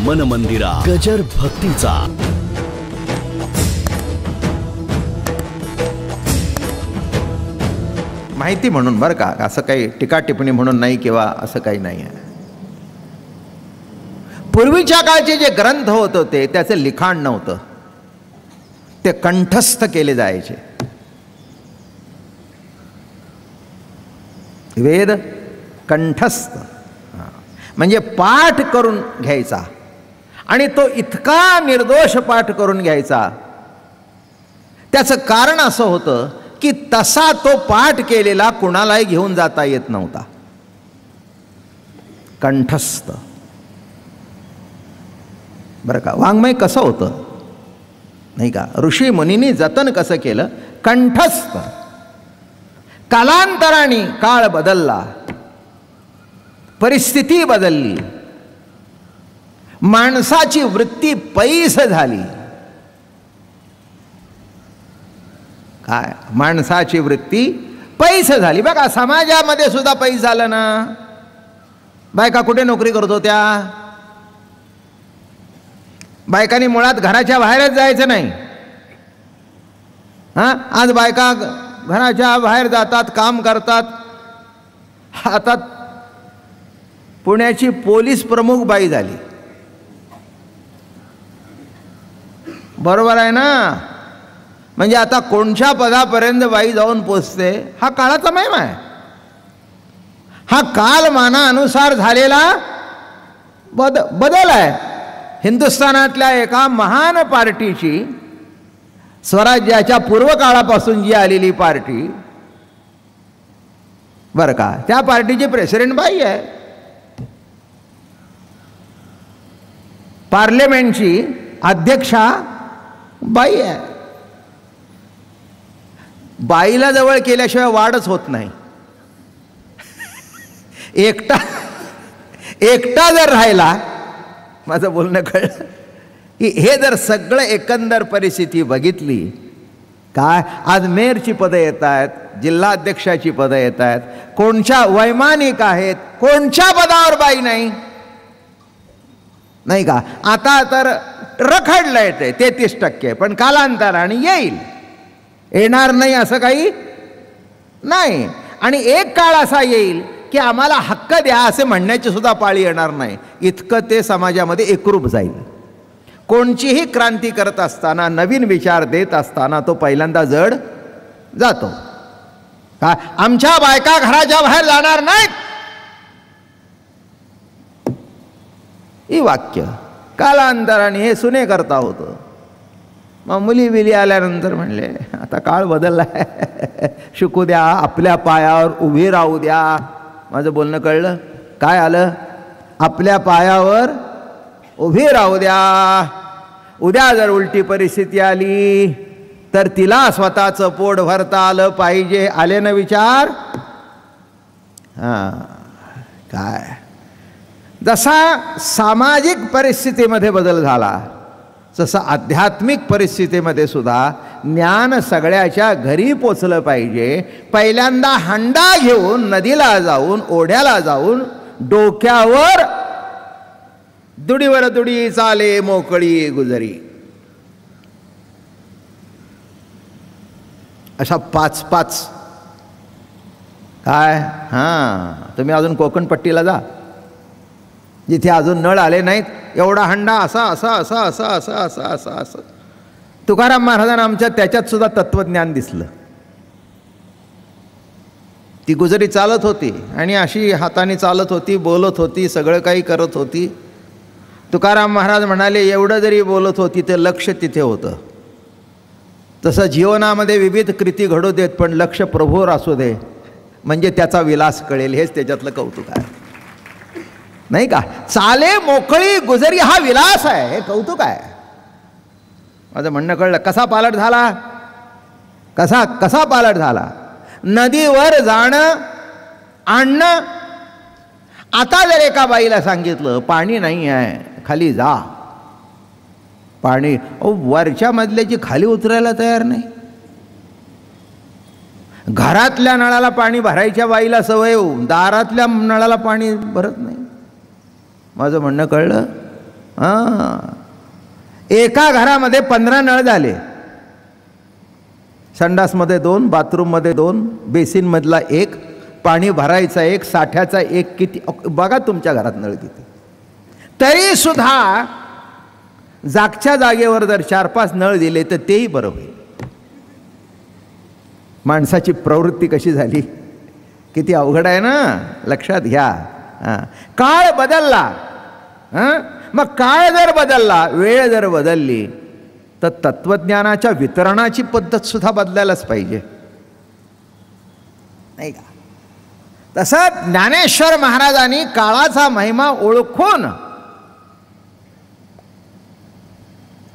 मन मंदिरा गजर भक्तीचा माहिती म्हणून बरं का, असं काही टीका टिप्पणी म्हणून नाही किंवा असं काही नाही आहे. पूर्वीच्या काळचे जे ग्रंथ होत होते त्याचं लिखाण नव्हतं, ते कंठस्थ केले जायचे. वेद कंठस्थ म्हणजे पाठ करून घ्यायचा, आणि तो इतका निर्दोष पाठ करून घ्यायचा. त्याचं कारण असं होतं की तसा तो पाठ केलेला कुणालाही घेऊन जाता येत नव्हता. कंठस्थ बरं का. वाङ्मय कसं होतं नाही का, ऋषी मुनींनी जतन कसं केलं, कंठस्थ. कालांतराने काळ बदलला, परिस्थिती बदलली, माणसाची वृत्ती पैस झाली. काय माणसाची वृत्ती पैस झाली. बघा समाजामध्ये सुद्धा पैस झालं ना. बायका कुठे नोकरी करत होत्या? बायकांनी मुळात घराच्या बाहेरच जायचं नाही. हां, आज बायका घराच्या बाहेर जातात, काम करतात. आता पुण्याची पोलीस प्रमुख बाई झाली. बरोबर आहे ना. म्हणजे आता कोणत्या पदापर्यंत बाई जाऊन पोचते हा काळाचा महिमा आहे. हा कालमानानुसार झालेला बदल आहे. हिंदुस्थानातल्या एका महान पार्टीची, स्वराज्याच्या पूर्व काळापासून जी आलेली पार्टी बरं का, त्या पार्टीची प्रेसिडेंट बाई आहे. पार्लमेंटची अध्यक्षा बाई आहे. बाईला जवळ केल्याशिवाय वाढच होत नाही. एकटा जर राहिला, माझं बोलणं कळलं की हे जर सगळं एकंदर परिस्थिती बघितली, काय आज मेयरची पदं येत आहेत, जिल्हाध्यक्षाची पदं येत आहेत, कोणच्या वैमानिक आहेत, कोणच्या पदावर बाई नाही, नाही का. आता तर रखडलं येते 33%, पण कालांतराने येईल, येणार नाही असं काही नाही. आणि एक काळ असा येईल की आम्हाला हक्क द्या असे म्हणण्याची सुद्धा पाळी येणार नाही. इतकं ते समाजामध्ये एकरूप जाईल. कोणचीही क्रांती करत असताना, नवीन विचार देत असताना तो पहिल्यांदा जड जातो. का आमच्या बायका घराच्या बाहेर जाणार नाहीत, ही वाक्य कालांतराने हे सुने करता होतं. मग मुली बिली आल्यानंतर म्हणले आता काळ बदलला आहे, शिकू द्या, आपल्या पायावर उभी राहू द्या. माझं बोलणं कळलं? काय आलं? आपल्या पायावर उभी राहू द्या. उद्या जर उलटी परिस्थिती आली तर तिला स्वतःचं पोट भरता आलं पाहिजे. आले ना विचार? हां, काय जसा सामाजिक परिस्थितीमध्ये बदल झाला, तसं आध्यात्मिक परिस्थितीमध्ये सुद्धा ज्ञान सगळ्याच्या घरी पोचलं पाहिजे. पहिल्यांदा हंडा घेऊन नदीला जाऊन, ओढ्याला जाऊन, डोक्यावर दुडीवर दुडी चाले मोकळी गुजरी, अशा 5-5 काय. हां, तुम्ही अजून कोकणपट्टीला जा, जिथे अजून नळ आले नाहीत, एवढा हंडा असा असा असा असा असा असा असा असं. तुकाराम महाराजांना आमच्या त्याच्यात सुद्धा तत्वज्ञान दिसलं. ती गुजरी चालत होती आणि अशी हाताने चालत होती, बोलत होती, सगळं काही करत होती. तुकाराम महाराज म्हणाले एवढं जरी बोलत होती ते लक्ष तिथे होतं. तसं जीवनामध्ये विविध कृती घडू देत, पण लक्ष प्रभूवर असू दे, म्हणजे त्याचा विलास कळेल. हेच त्याच्यातलं कौतुक आहे, नाही का. चाले मोकळी गुजरी हा विलास आहे, हे कौतुक आहे. माझं म्हणणं कळलं? कसा पालट झाला? कसा पालट झाला? नदीवर जाणं, आणणं. आता जर एका बाईला सांगितलं पाणी नाही आहे, खाली जा, पाणी, वरच्या मजल्याची खाली उतरायला तयार नाही. घरातल्या नळाला पाणी भरायच्या बाईला सवय, दारातल्या नळाला पाणी भरत नाही. माझं म्हणणं कळलं? एका घरामध्ये 15 नळ झाले, संडासमध्ये 2, बाथरूममध्ये 2, बेसिनमधला 1, पाणी भरायचा 1, साठ्याचा 1, किती बघा तुमच्या घरात नळ किती. तरी सुद्धा जागच्या जागेवर जर 4-5 नळ दिले तर तेही बरं होईल. माणसाची प्रवृत्ती कशी झाली, किती अवघड आहे ना, लक्षात घ्या. काळ बदलला. मग काळ जर बदलला, वेळ जर बदलली, तर तत्वज्ञानाच्या वितरणाची पद्धत सुद्धा बदलायलाच पाहिजे, नाही का. तसं ज्ञानेश्वर महाराजांनी काळाचा महिमा ओळखून,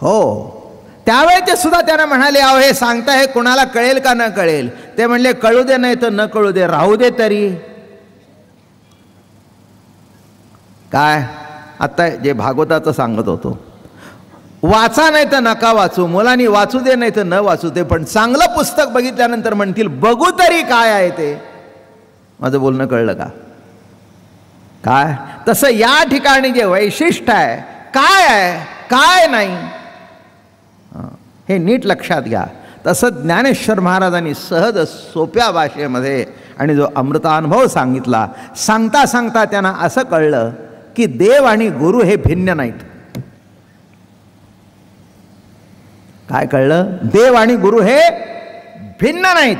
हो त्यावेळी ते सुद्धा त्यांना म्हणाले, अहो हे सांगता हे कुणाला कळेल का न कळेल. ते म्हणले कळू दे, नाही तर न कळू दे, राहू दे तरी. काय आता जे भागवताचं सांगत होतो, वाचा नाही तर नका वाचू, मुलांनी वाचू दे नाही तर न वाचू दे, पण चांगलं पुस्तक बघितल्यानंतर म्हणतील बघू तरी काय आहे ते. माझं बोलणं कळलं का. काय तसं या ठिकाणी जे वैशिष्ट्य आहे, काय आहे काय नाही, हे नीट लक्षात घ्या. तसं ज्ञानेश्वर महाराजांनी सहज सोप्या भाषेमध्ये आणि जो अमृतानुभव सांगितला, सांगता सांगता त्यांना असं कळलं की देव आणि गुरु हे भिन्न नाहीत. काय कळलं, देव आणि गुरु हे भिन्न नाहीत.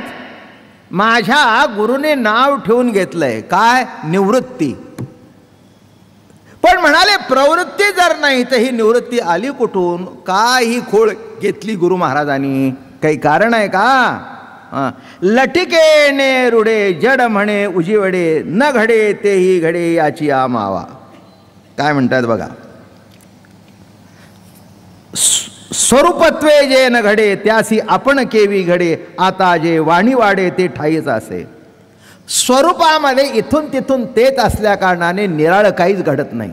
माझ्या गुरुने नाव ठेवून घेतलंय काय, निवृत्ती. पण म्हणाले प्रवृत्ती जर नाही तर ही निवृत्ती आली कुठून, काय ही खोळ घेतली गुरु महाराजांनी, काही कारण आहे का. लटिके रुडे जड म्हणे उजिवडे, न घडे तेही घडे याची आमावा. काय म्हणतात बघा, स्वरूपत्वे जे न घडे त्यासी आपण केवी घडे, आता जे वाणी वाडे ते ठाईच असे. स्वरूपामध्ये इथून तिथून तेच असल्या कारणाने निराळ काहीच घडत नाही.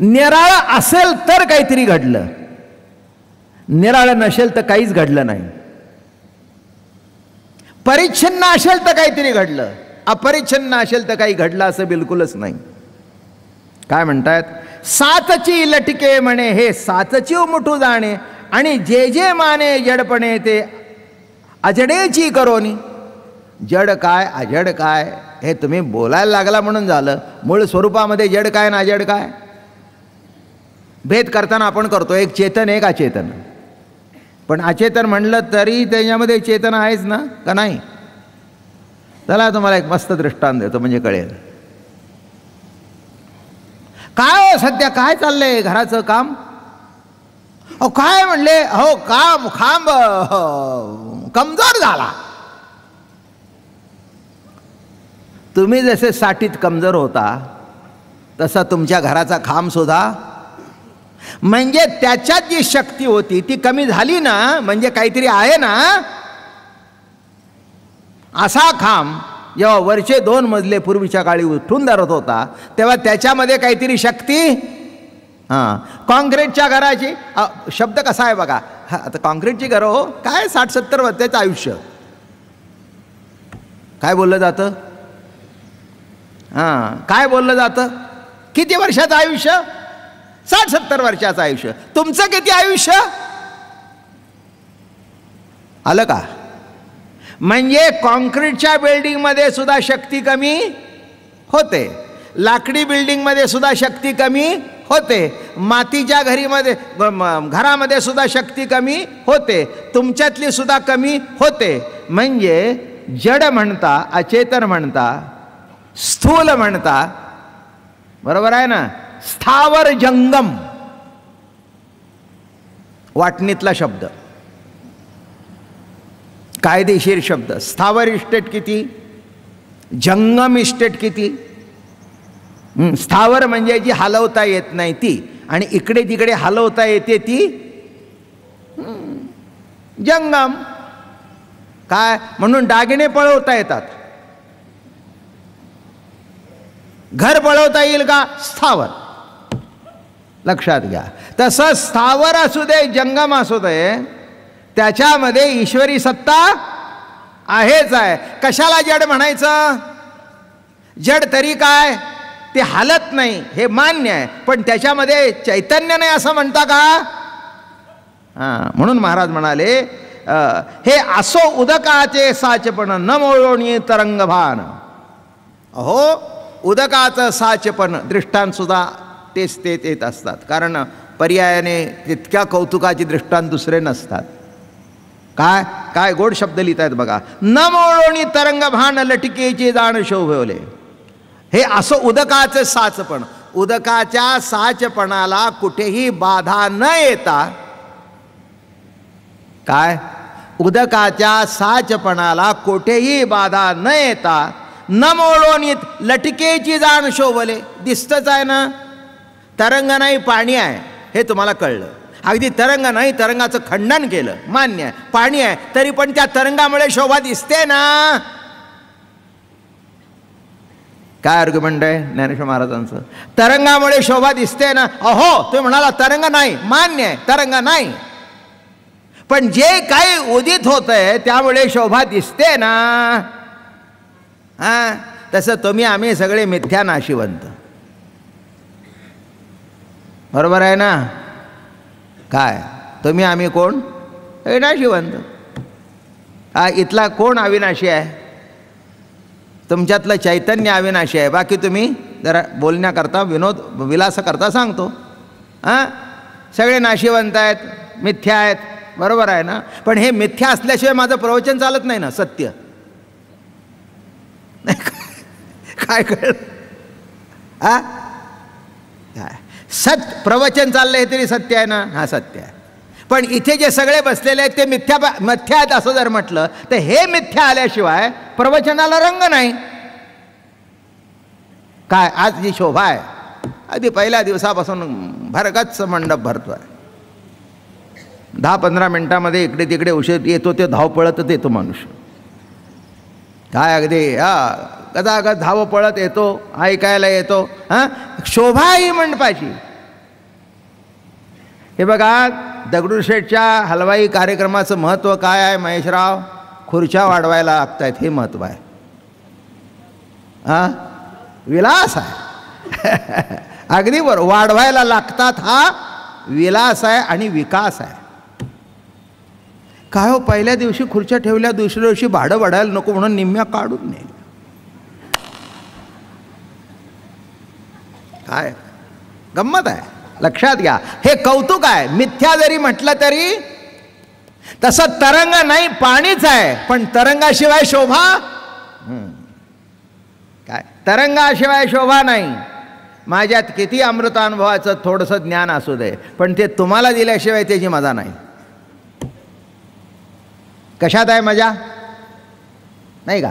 निराळ असेल तर काहीतरी घडलं, निराळ नसेल तर काहीच घडलं नाही. परिच्छिन्न असेल तर काहीतरी घडलं, अपरिच्छिन्न असेल तर काही घडलं असं बिलकुलच नाही. काय म्हणतात, साचची लटके म्हणे हे साचची उमटू जाणे, आणि जे जे माने जडपणे ते अजडेची करोनी. जड काय अजड काय हे तुम्ही बोलायला लागला म्हणून झालं, मूळ स्वरूपामध्ये जड काय ना अजड काय भेद करताना आपण करतो, एक चेतन एक अचेतन. पण अचेतन म्हणलं तरी त्याच्यामध्ये चेतन आहेच ना का नाही. चला तुम्हाला एक मस्त दृष्टांत देतो म्हणजे कळेल. काय सध्या काय चाललंय घराचं काम, अहो काय म्हणले, हो काम खांब कमजोर झाला. तुम्ही जसे साठीत कमजोर होता तसा तुमच्या घराचा खांब सुद्धा, म्हणजे त्याच्यात जी शक्ती होती ती कमी झाली ना, म्हणजे काहीतरी आहे ना. असा खांब जेव्हा वरचे 2 मजले पूर्वीच्या काळी उठून धरत होता तेव्हा त्याच्यामध्ये काहीतरी शक्ती. कॉन्क्रीटच्या घराची शब्द कसा आहे बघा. आता कॉन्क्रीटची घरं हो काय 60-70 वर्षाचं आयुष्य, काय बोललं जातं, काय बोललं जातं, किती वर्षाचं आयुष्य, 60-70 वर्षाचं आयुष्य. तुमचं किती आयुष्य आलं का. म्हणजे कॉन्क्रीटच्या बिल्डिंगमध्ये सुद्धा शक्ती कमी होते, लाकडी बिल्डिंगमध्ये सुद्धा शक्ती कमी होते, मातीच्या घरामध्ये सुद्धा शक्ती कमी होते, तुमच्यातली सुद्धा कमी होते. म्हणजे जड म्हणता, अचेतन म्हणता, स्थूल म्हणता, बरोबर आहे ना, स्थावर जंगम वाटणीतला शब्द, कायदेशीर शब्द. स्थावर इस्टेट किती, जंगम इस्टेट किती. स्थावर म्हणजे जी हलवता येत नाही ती, आणि इकडे तिकडे हलवता येते ती जंगम. काय म्हणून दागिने पळवता येतात, घर पळवता येईल का, स्थावर. लक्षात घ्या. तसं स्थावर असू दे जंगम असू दे, त्याच्यामध्ये ईश्वरी सत्ता आहेच आहे. कशाला जड म्हणायचं, जड तरी काय, ते हालत नाही हे मान्य आहे, पण त्याच्यामध्ये चैतन्य नाही असं म्हणता का? म्हणून महाराज म्हणाले हे असो उदकाचे साचपण न मोळोणी तरंगभान. अहो उदकाचं साचपण दृष्टांत सुद्धा तेच ते येत असतात, कारण पर्यायाने तितक्या कौतुकाची दृष्टांत दुसरे नसतात. काय काय गोड शब्द लिहित आहेत बघा. न मोळोणी तरंगभान लटिकेची जाण शोभवले. हे असं उदकाचं साचपण, उदकाच्या साचपणाला कुठेही बाधा न येता, काय उदकाच्या साचपणाला कुठेही बाधा न येता न मोळोनीत लटिकेची जाण शोभले. दिसतच आहे ना, तरंग नाही पाणी आहे हे तुम्हाला कळलं. अगदी तरंग नाही, तरंगाचं खंडन केलं, मान्य आहे, पाणी आहे, तरी पण त्या तरंगामुळे शोभा दिसते ना. काय आर्ग्युमेंट आहे ज्ञानेश्वर महाराजांचं? तरंगामुळे शोभा दिसते ना. अहो तुम्ही म्हणाला तरंग नाही, मान्य आहे तरंग नाही, पण जे काही उदित होत आहे त्यामुळे शोभा दिसते ना. तसं तुम्ही आम्ही सगळे मिथ्या नाशिवंत, बरोबर आहे ना? काय तुम्ही आम्ही कोण? नाशिवंत. इथला कोण अविनाशी आहे? तुमच्यातलं चैतन्य अविनाशी आहे, बाकी तुम्ही जरा बोलण्याकरता विनोद विलास करता सांगतो. सगळे नाशिवंत आहेत, मिथ्या आहेत, बरोबर आहे ना? पण हे मिथ्या असल्याशिवाय माझं प्रवचन चालत नाही ना. सत्य काय कळ? काय सत्य प्रवचन चाललं हे तरी सत्य आहे ना? हा सत्य आहे. पण इथे जे सगळे बसलेले आहेत ते मिथ्या आहेत असं जर म्हटलं तर हे मिथ्या आल्याशिवाय प्रवचनाला रंग नाही. काय आज जी शोभा आहे, अगदी पहिल्या दिवसापासून भरगच्च मंडप भरतोय. 10-15 मिनिटामध्ये इकडे तिकडे उशीर येतो, ते धावपळतच येतो मनुष्य. काय अगदी गदागद धाव पळत येतो, ऐकायला येतो. शोभा ही मंडपाची. हे बघा दगडूशेठच्या हलवाई कार्यक्रमाचं महत्त्व काय आहे महेशराव? खुर्च्या वाढवायला लागत आहेत हे महत्त्व आहे. विलास आहे. अगदी बरोबर, वाढवायला लागतात हा विलास आहे आणि विकास आहे. काय हो, पहिल्या दिवशी खुर्च्या ठेवल्या, दुसऱ्या दिवशी भाडं वाढायला नको म्हणून निम्म्या काढून नेल्या. काय गंमत आहे, लक्षात घ्या. हे कौतुक आहे. मिथ्या जरी म्हटलं तरी तसं तरंग नाही, पाणीच आहे, पण तरंगाशिवाय शोभा काय? तरंगाशिवाय शोभा नाही. माझ्यात किती अमृतानुभवाचं थोडंसं ज्ञान असू दे, पण ते तुम्हाला दिल्याशिवाय त्याची मजा नाही. कशात आहे मजा? नाही का?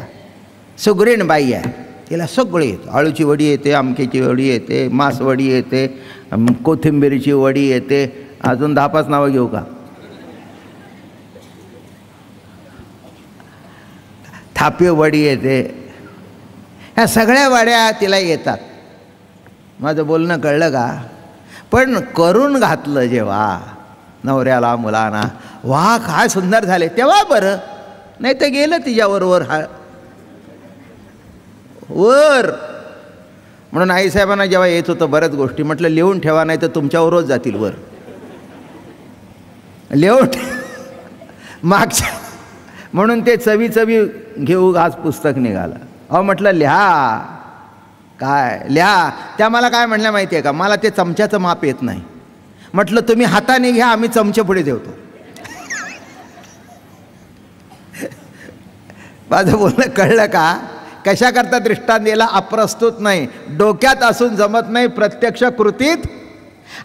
सुगरीण बाई आहे, तिला सगळी येतं. आळूची वडी येते, आमक्याची वडी येते, मासवडी येते, कोथिंबीरची वडी येते, अजून 10-5 नावं घेऊ का? थापी वडी येते. ह्या सगळ्या वड्या तिला येतात. माझं बोलणं कळलं का? पण करून घातलं जेव्हा नवऱ्याला मुलांना, वा काय सुंदर झाले, तेव्हा बरं. नाही तर गेलं तिच्याबरोबर वर. म्हणून आईसाहेबांना जेव्हा येत होतं बऱ्याच गोष्टी, म्हटलं लिहून ठेवा, नाही तर तुमच्यावरच जातील वर. लिहून मागच्या म्हणून ते चवी घेऊ आज पुस्तक निघालं. म्हटलं लिहा. काय लिहा? त्या मला काय म्हणल्या माहिती आहे का? मला ते चमच्याचं माप येत नाही. म्हटलं तुम्ही हाताने घ्या, आम्ही चमचे पुढे ठेवतो. माझं बोलणं कळलं का? कशाकरता दृष्टांत दिला? अप्रस्तुत नाही, डोक्यात असून जमत नाही, प्रत्यक्ष कृतीत.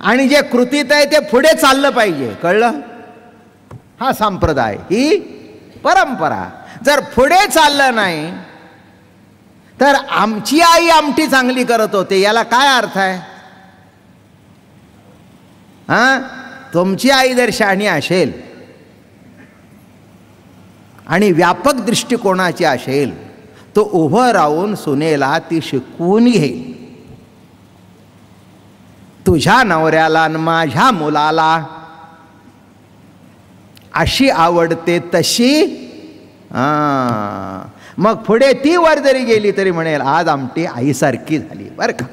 आणि जे कृतीत आहे ते पुढे चाललं पाहिजे. कळलं? हा संप्रदाय, ही परंपरा. जर पुढे चाललं नाही तर आमची आई आमटी चांगली करत होते, याला काय अर्थ आहे? तुमची आई जर शहाणी असेल आणि व्यापक दृष्टिकोनाची असेल, तो उभं राहून सुनेला ती शिकवून घेईल. तुझ्या नवऱ्याला आणि माझ्या मुलाला अशी आवडते तशी. मग पुढे ती वर जरी गेली तरी म्हणेल आज आमटी आईसारखी झाली बरं का.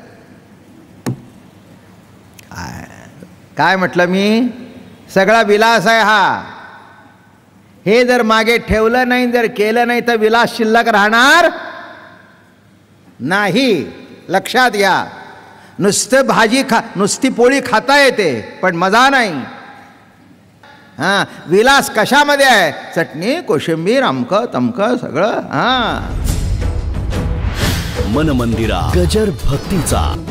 काय म्हटलं मी? सगळा विलास आहे हा. हे जर मागे ठेवलं नाही, जर केलं नाही तर विलास शिल्लक राहणार नाही. लक्षात घ्या. नुसतं भाजी नुसती पोळी खाता येते पण मजा नाही. हां, विलास कशामध्ये आहे? चटणी, कोशिंबीर, अमकं तमकं सगळं. हां. मन मंदिरा गजर भक्तीचा.